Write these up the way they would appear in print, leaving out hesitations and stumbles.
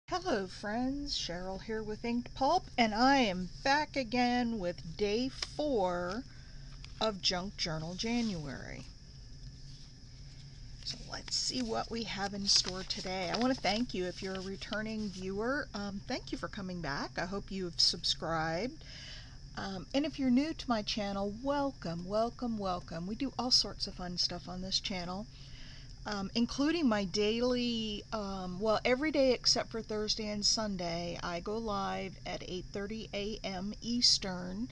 Hello friends, Cheryl here with Inked Pulp, and I am back again with day 4 of Junk Journal January. So let's see what we have in store today. I want to thank you if you're a returning viewer. Thank you for coming back. I hope you've subscribed. And if you're new to my channel, welcome, welcome, welcome. We do all sorts of fun stuff on this channel. Including my daily, every day except for Thursday and Sunday, I go live at 8:30 a.m. Eastern.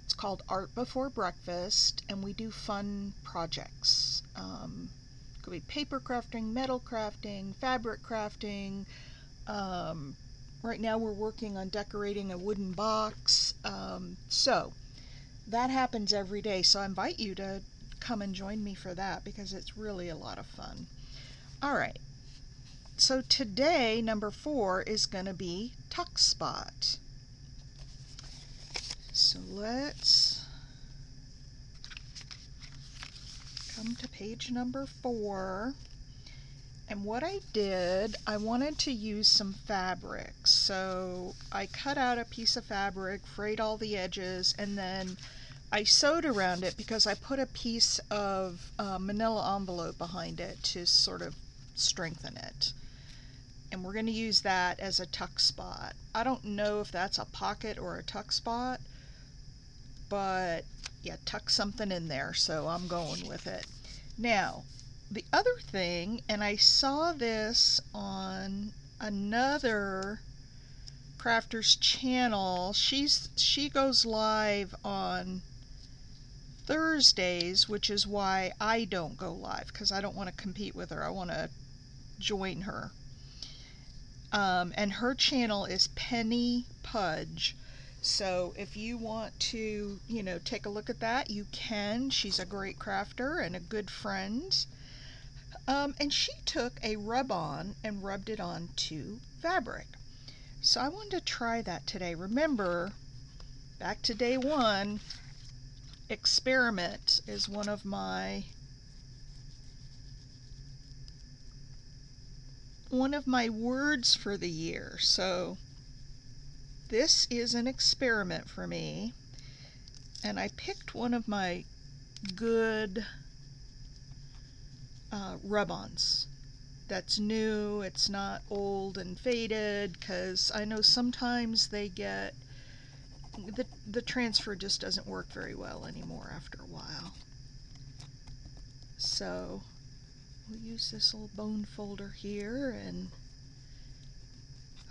It's called Art Before Breakfast, and we do fun projects. Could be paper crafting, metal crafting, fabric crafting. Right now we're working on decorating a wooden box. So that happens every day, so I invite you to come and join me for that because it's really a lot of fun. All right, so today number 4 is going to be Tuck Spot. So let's come to page number 4. And what I did, I wanted to use some fabric, so I cut out a piece of fabric, frayed all the edges, and then I sewed around it because I put a piece of manila envelope behind it to sort of strengthen it. And we're going to use that as a tuck spot. I don't know if that's a pocket or a tuck spot, but yeah, tuck something in there, so I'm going with it. Now, the other thing, and I saw this on another crafter's channel, she goes live on Thursdays, which is why I don't go live, because I don't want to compete with her. I want to join her. And her channel is Penny Pudge. So if you want to, take a look at that, you can. She's a great crafter and a good friend. And she took a rub-on and rubbed it onto fabric. So I wanted to try that today. Remember, back to day 1, experiment is one of my words for the year. So this is an experiment for me, and I picked one of my good rub-ons that's new. It's not old and faded, because I know sometimes they get the transfer just doesn't work very well anymore after a while. So we'll use this little bone folder here, and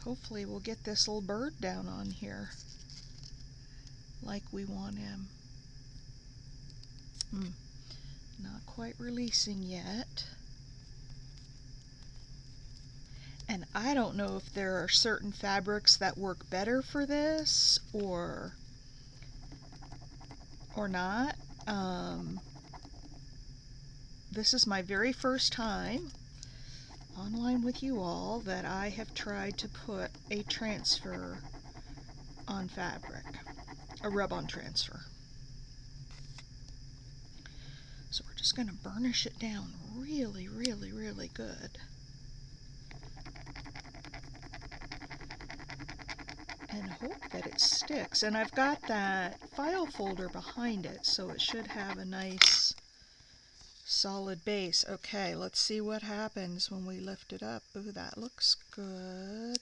hopefully we'll get this little bird down on here like we want him. Not quite releasing yet. And I don't know if there are certain fabrics that work better for this or not. This is my very first time online with you all that I have tried to put a transfer on fabric, a rub-on transfer. So we're just going to burnish it down really, really, really good. And hope that it sticks. And I've got that file folder behind it, so it should have a nice solid base. Okay, let's see what happens when we lift it up. Ooh, that looks good.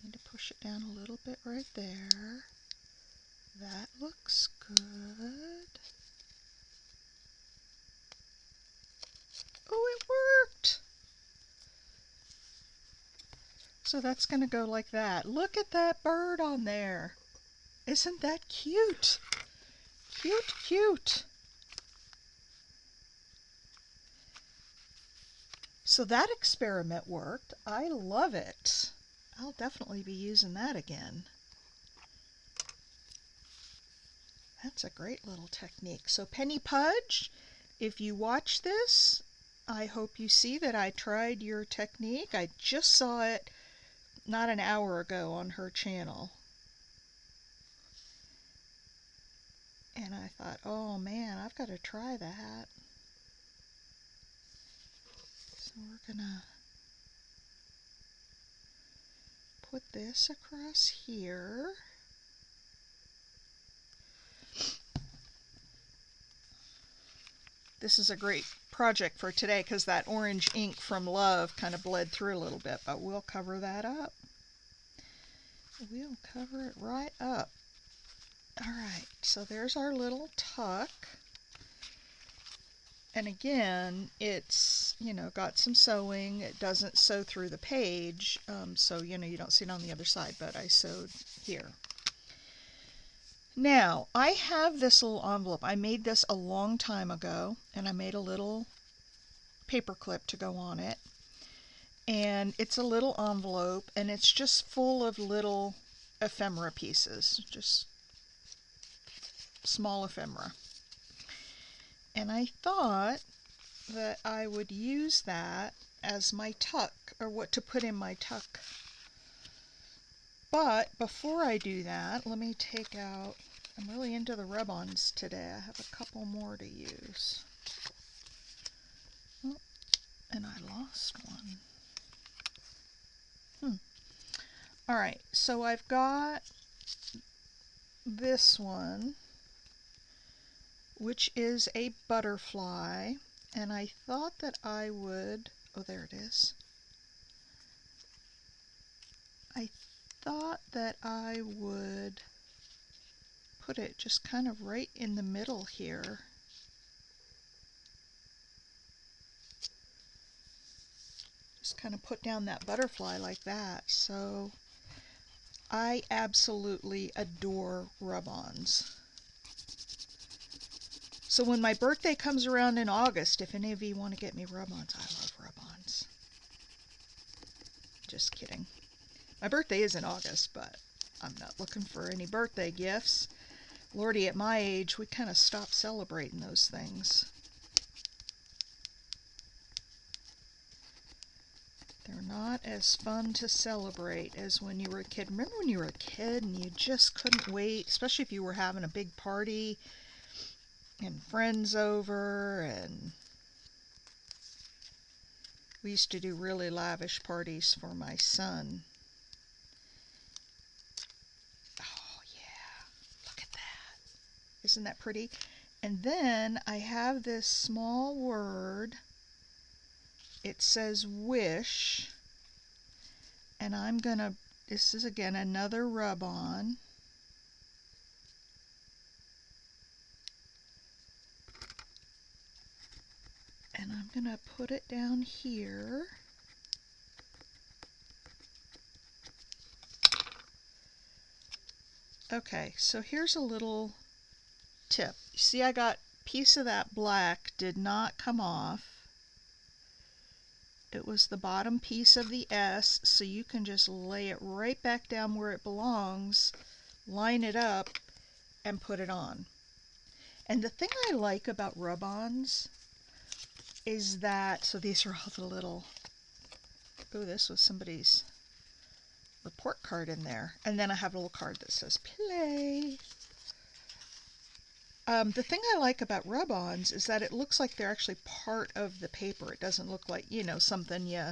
Need to push it down a little bit right there. That looks good. Oh, it worked! So that's going to go like that. Look at that bird on there. Isn't that cute? Cute, cute. So that experiment worked. I love it. I'll definitely be using that again. That's a great little technique. So Penny Pudge, if you watch this, I hope you see that I tried your technique. I just saw it not an hour ago on her channel. And I thought, oh man, I've got to try that. So we're gonna put this across here. This is a great project for today because that orange ink from Love kind of bled through a little bit, but we'll cover that up. We'll cover it right up. All right, so there's our little tuck. And again, it's, you know, got some sewing. It doesn't sew through the page, so, you know, you don't see it on the other side, but I sewed here. Now, I have this little envelope. I made this a long time ago, and I made a little paper clip to go on it. And it's a little envelope, and it's just full of little ephemera pieces, just small ephemera. And I thought that I would use that as my tuck, or what to put in my tuck. But before I do that, let me take out, I'm really into the rub-ons today. I have a couple more to use. Oh, and I lost one. All right, so I've got this one, which is a butterfly, and I thought that I would, oh, there it is. I thought that I would put it just kind of right in the middle here. Just kind of put down that butterfly like that. So I absolutely adore rub-ons. So when my birthday comes around in August, if any of you want to get me rub-ons, I love rub-ons. Just kidding. My birthday is in August, but I'm not looking for any birthday gifts. Lordy, at my age, we kind of stopped celebrating those things. They're not as fun to celebrate as when you were a kid. Remember when you were a kid and you just couldn't wait, especially if you were having a big party and friends over, and we used to do really lavish parties for my son. Oh yeah, look at that. Isn't that pretty? And then I have this small word. It says wish, and I'm gonna, this is again another rub-on. And I'm gonna put it down here. Okay, so here's a little tip. You see, I got a piece of that black did not come off. It was the bottom piece of the S, so you can just lay it right back down where it belongs, line it up, and put it on. And the thing I like about rub-ons is that, so these are all the little, oh, this was somebody's report card in there. And then I have a little card that says play. The thing I like about rub-ons is that it looks like they're actually part of the paper. It doesn't look like, you know, something you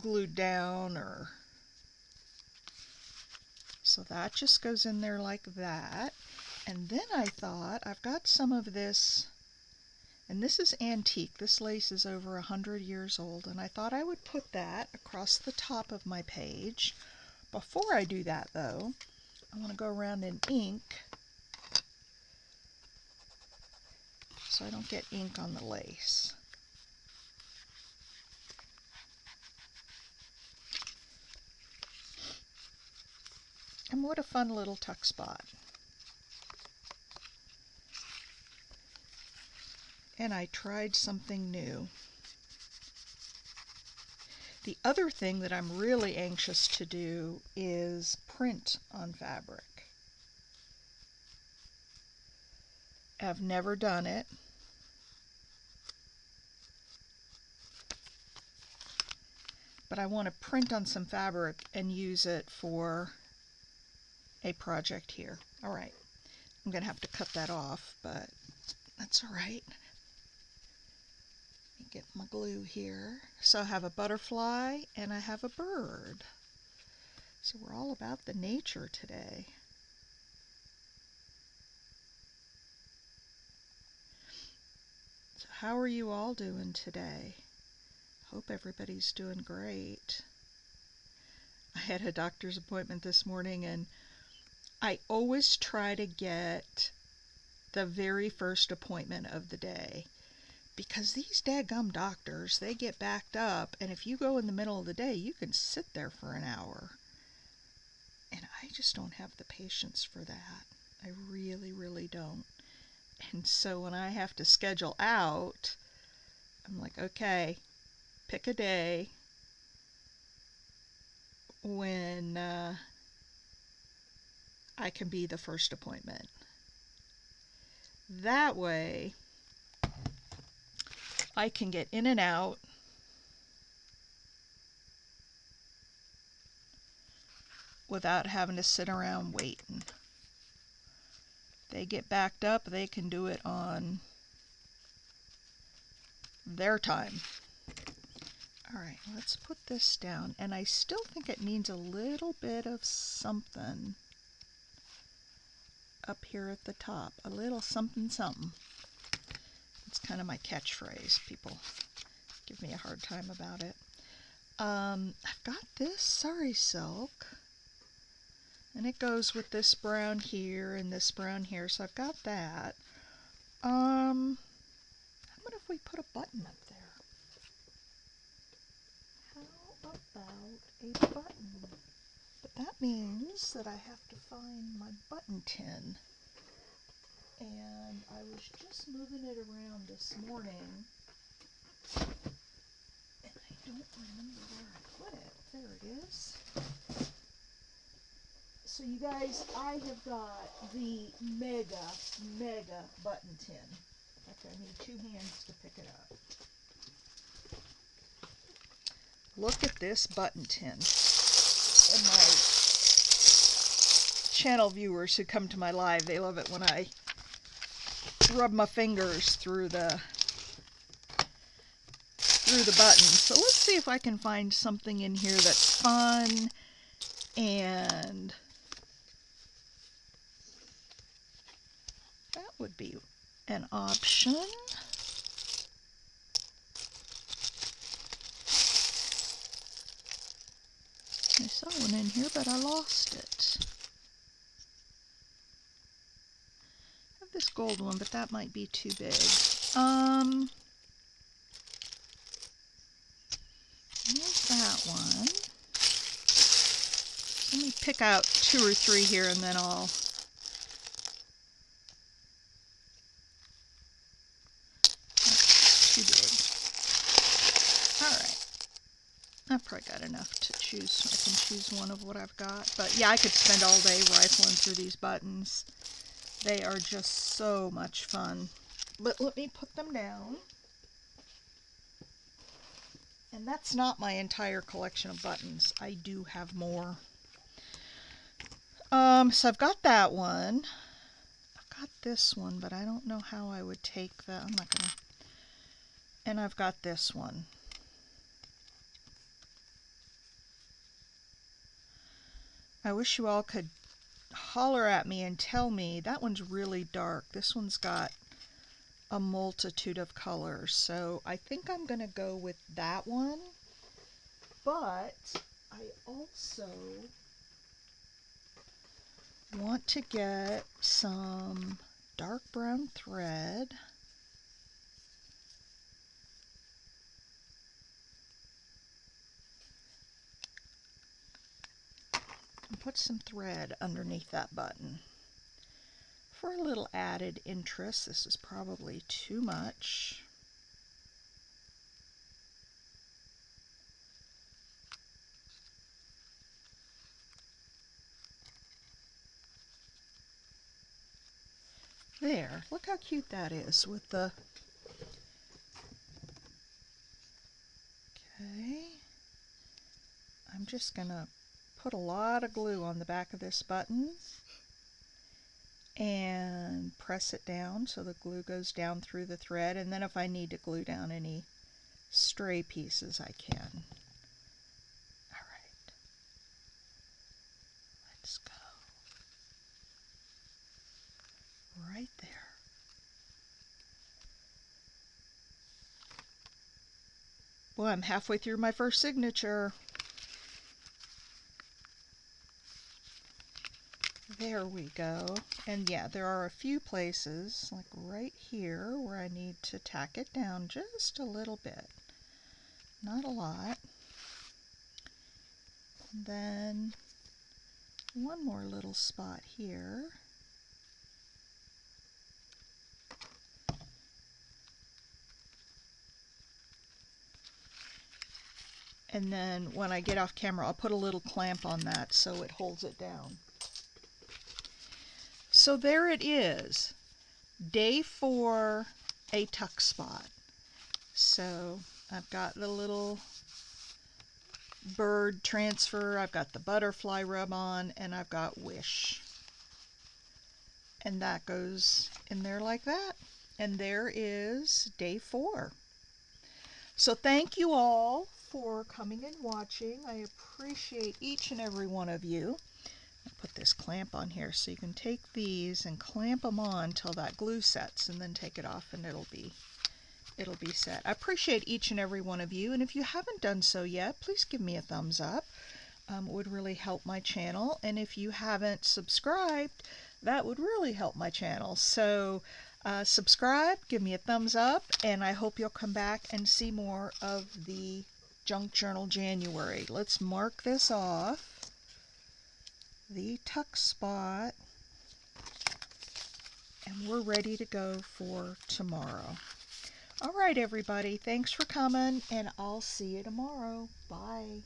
glued down, or so that just goes in there like that. And then I thought, I've got some of this, and this is antique. This lace is over 100 years old, and I thought I would put that across the top of my page. Before I do that, though, I want to go around in ink so I don't get ink on the lace. And what a fun little tuck spot. And I tried something new. The other thing that I'm really anxious to do is print on fabric. I've never done it. But I want to print on some fabric and use it for a project here. All right, I'm going to have to cut that off, but that's all right. Let me Get my glue here. So I have a butterfly and I have a bird. So we're all about the nature today. So how are you all doing today? Hope everybody's doing great. I had a doctor's appointment this morning, and I always try to get the very first appointment of the day, because these daggum doctors, they get backed up, and if you go in the middle of the day, you can sit there for an hour. And I just don't have the patience for that. I really, really don't. And so when I have to schedule out, I'm like, okay, pick a day when I can be the first appointment. That way, I can get in and out without having to sit around waiting. They get backed up, they can do it on their time. All right, let's put this down. And I still think it needs a little bit of something up here at the top. A little something something. It's kind of my catchphrase. People give me a hard time about it. I've got this sari silk, and it goes with this brown here and this brown here, so I've got that. How about if we put a button up there? How about a button? But that means that I have to find my button tin. And I was just moving it around this morning, and I don't remember where I put it. There it is. So you guys, I have got the mega button tin. In fact, I need two hands to pick it up. Look at this button tin. And my channel viewers who come to my live, they love it when I rub my fingers through the buttons. So let's see if I can find something in here that's fun and that would be an option. I saw one in here, but I lost it. I have this gold one, but that might be too big. Here's that one. Let me pick out 2 or 3 here, and then I'll... That's too big. Alright. I've probably got enough to choose. I can choose one of what I've got. But yeah, I could spend all day rifling through these buttons. They are just so much fun. But let me put them down. And that's not my entire collection of buttons. I do have more. So I've got that one. I've got this one, but I don't know how I would take that. I'm not gonna. And I've got this one. I wish you all could holler at me and tell me that one's really dark. This one's got a multitude of colors, so I think I'm gonna go with that one. But I also want to get some dark brown thread. And put some thread underneath that button. For a little added interest, this is probably too much. There, look how cute that is with the... Okay, I'm just gonna put a lot of glue on the back of this button and press it down so the glue goes down through the thread, and then if I need to glue down any stray pieces I can. All right, let's go right there. Well, I'm halfway through my first signature. There we go. And yeah, there are a few places, like right here, where I need to tack it down just a little bit. Not a lot. And then one more little spot here. And then when I get off camera, I'll put a little clamp on that so it holds it down. So there it is. Day 4, a tuck spot. So I've got the little bird transfer, I've got the butterfly rub on, and I've got wish. And that goes in there like that. And there is day 4. So thank you all for coming and watching. I appreciate each and every one of you. I'll put this clamp on here so you can take these and clamp them on till that glue sets, and then take it off and it'll be set. I appreciate each and every one of you, and if you haven't done so yet, please give me a thumbs up. It would really help my channel, and if you haven't subscribed, that would really help my channel. So subscribe, give me a thumbs up, and I hope you'll come back and see more of the Junk Journal January. Let's mark this off, the tuck spot, and we're ready to go for tomorrow. All right, everybody, thanks for coming, and I'll see you tomorrow. Bye.